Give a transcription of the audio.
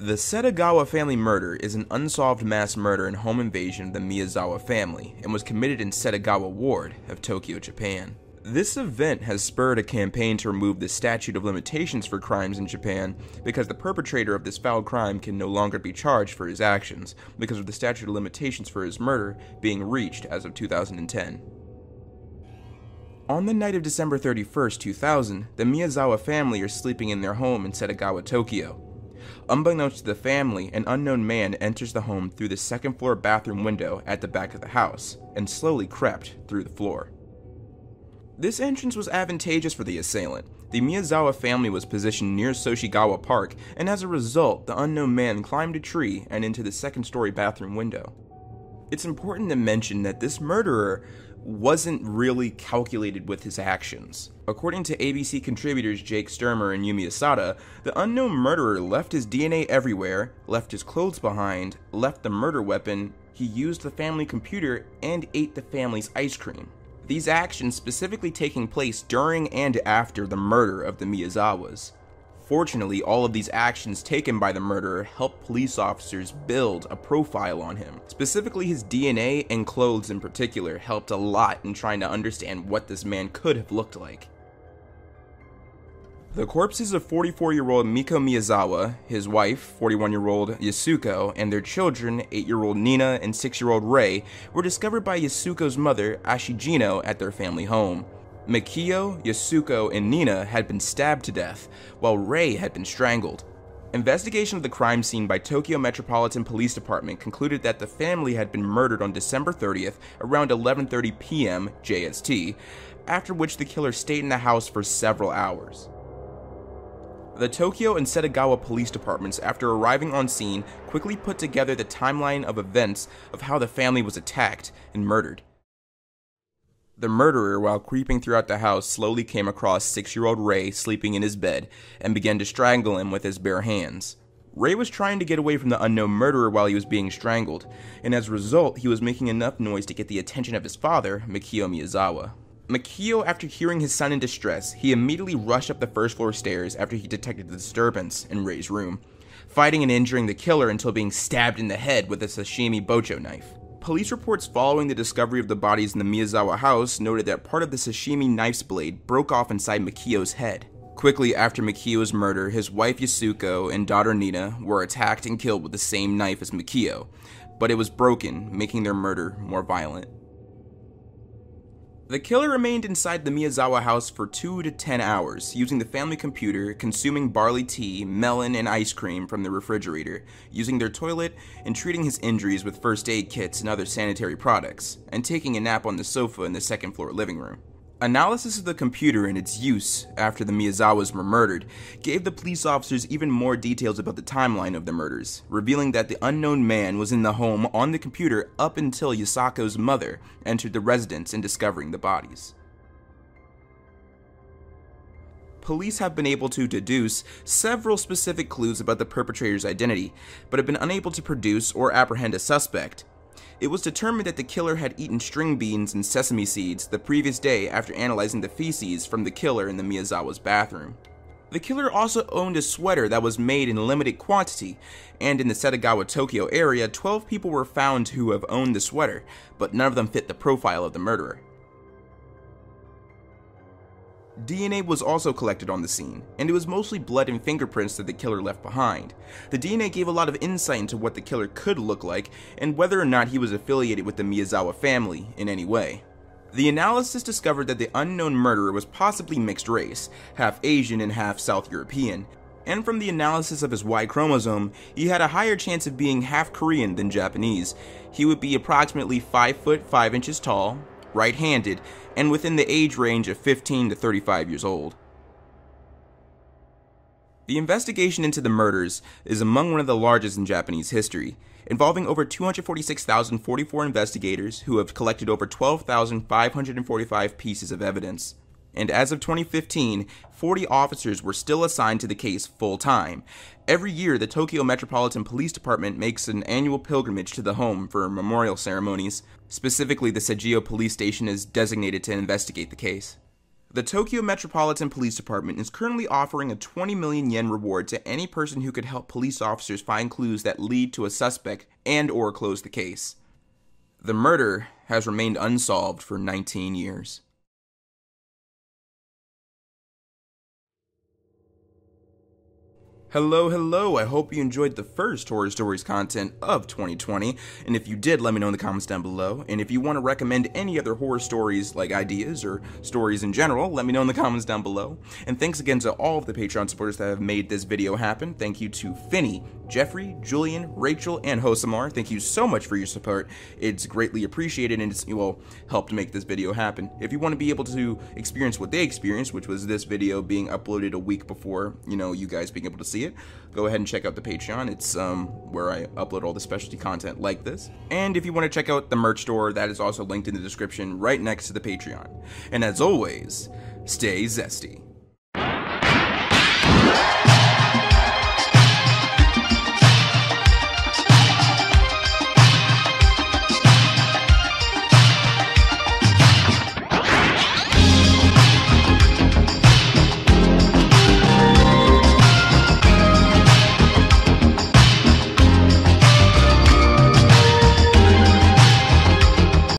The Setagaya family murder is an unsolved mass murder and home invasion of the Miyazawa family and was committed in Setagaya Ward of Tokyo, Japan. This event has spurred a campaign to remove the statute of limitations for crimes in Japan because the perpetrator of this foul crime can no longer be charged for his actions because of the statute of limitations for his murder being reached as of 2010. On the night of December 31st, 2000, the Miyazawa family are sleeping in their home in Setagaya, Tokyo. Unbeknownst to the family, an unknown man enters the home through the second-floor bathroom window at the back of the house and slowly crept through the floor. This entrance was advantageous for the assailant. The Miyazawa family was positioned near Soshigawa Park, and as a result, the unknown man climbed a tree and into the second-story bathroom window. It's important to mention that this murderer wasn't really calculated with his actions. According to ABC contributors Jake Sturmer and Yumi Asada, the unknown murderer left his DNA everywhere, left his clothes behind, left the murder weapon, he used the family computer, and ate the family's ice cream. These actions specifically taking place during and after the murder of the Miyazawas. Fortunately, all of these actions taken by the murderer helped police officers build a profile on him. Specifically, his DNA and clothes in particular helped a lot in trying to understand what this man could have looked like. The corpses of 44-year-old Miko Miyazawa, his wife, 41-year-old Yasuko, and their children, 8-year-old Nina and 6-year-old Rei, were discovered by Yasuko's mother, Ashijino, at their family home. Mikio, Yasuko, and Nina had been stabbed to death, while Rei had been strangled. Investigation of the crime scene by Tokyo Metropolitan Police Department concluded that the family had been murdered on December 30th around 11:30 p.m. JST, after which the killer stayed in the house for several hours. The Tokyo and Setagaya police departments, after arriving on scene, quickly put together the timeline of events of how the family was attacked and murdered. The murderer, while creeping throughout the house, slowly came across 6-year-old Rei sleeping in his bed and began to strangle him with his bare hands. Rei was trying to get away from the unknown murderer while he was being strangled, and as a result, he was making enough noise to get the attention of his father, Mikio Miyazawa. Mikio, after hearing his son in distress, he immediately rushed up the first-floor stairs after he detected the disturbance in Rei's room, fighting and injuring the killer until being stabbed in the head with a sashimi bocho knife. Police reports following the discovery of the bodies in the Miyazawa house noted that part of the sashimi knife's blade broke off inside Mikio's head. Quickly after Mikio's murder, his wife Yasuko and daughter Nina were attacked and killed with the same knife as Mikio, but it was broken, making their murder more violent. The killer remained inside the Miyazawa house for 2 to 10 hours, using the family computer, consuming barley tea, melon, and ice cream from the refrigerator, using their toilet, and treating his injuries with first aid kits and other sanitary products, and taking a nap on the sofa in the second-floor living room. Analysis of the computer and its use after the Miyazawas were murdered gave the police officers even more details about the timeline of the murders, revealing that the unknown man was in the home on the computer up until Yasako's mother entered the residence and discovering the bodies. Police have been able to deduce several specific clues about the perpetrator's identity, but have been unable to produce or apprehend a suspect. It was determined that the killer had eaten string beans and sesame seeds the previous day after analyzing the feces from the killer in the Miyazawa's bathroom. The killer also owned a sweater that was made in limited quantity, and in the Setagaya, Tokyo area, 12 people were found who have owned the sweater, but none of them fit the profile of the murderer. DNA was also collected on the scene, and it was mostly blood and fingerprints that the killer left behind. The DNA gave a lot of insight into what the killer could look like, and whether or not he was affiliated with the Miyazawa family in any way. The analysis discovered that the unknown murderer was possibly mixed race, half Asian and half South European, and from the analysis of his Y chromosome, he had a higher chance of being half Korean than Japanese. He would be approximately 5 foot 5 inches tall, right-handed, and within the age range of 15 to 35 years old. The investigation into the murders is among one of the largest in Japanese history, involving over 246,044 investigators who have collected over 12,545 pieces of evidence. And as of 2015, 40 officers were still assigned to the case full-time. Every year, the Tokyo Metropolitan Police Department makes an annual pilgrimage to the home for memorial ceremonies. Specifically, the Seijio police station is designated to investigate the case. The Tokyo Metropolitan Police Department is currently offering a 20 million yen reward to any person who could help police officers find clues that lead to a suspect and/or close the case. The murder has remained unsolved for 19 years. Hello, I hope you enjoyed the first Horror Stories content of 2020, and if you did, let me know in the comments down below, and if you want to recommend any other horror stories, like ideas, or stories in general, let me know in the comments down below. And thanks again to all of the Patreon supporters that have made this video happen. Thank you to Finney, Jeffrey, Julian, Rachel, and Hosamar. Thank you so much for your support. It's greatly appreciated, and it's, well, helped make this video happen. If you want to be able to experience what they experienced, which was this video being uploaded a week before, you guys being able to see it, go ahead and check out the Patreon. It's where I upload all the specialty content like this. And if you want to check out the merch store, that is also linked in the description right next to the Patreon. And as always, stay zesty.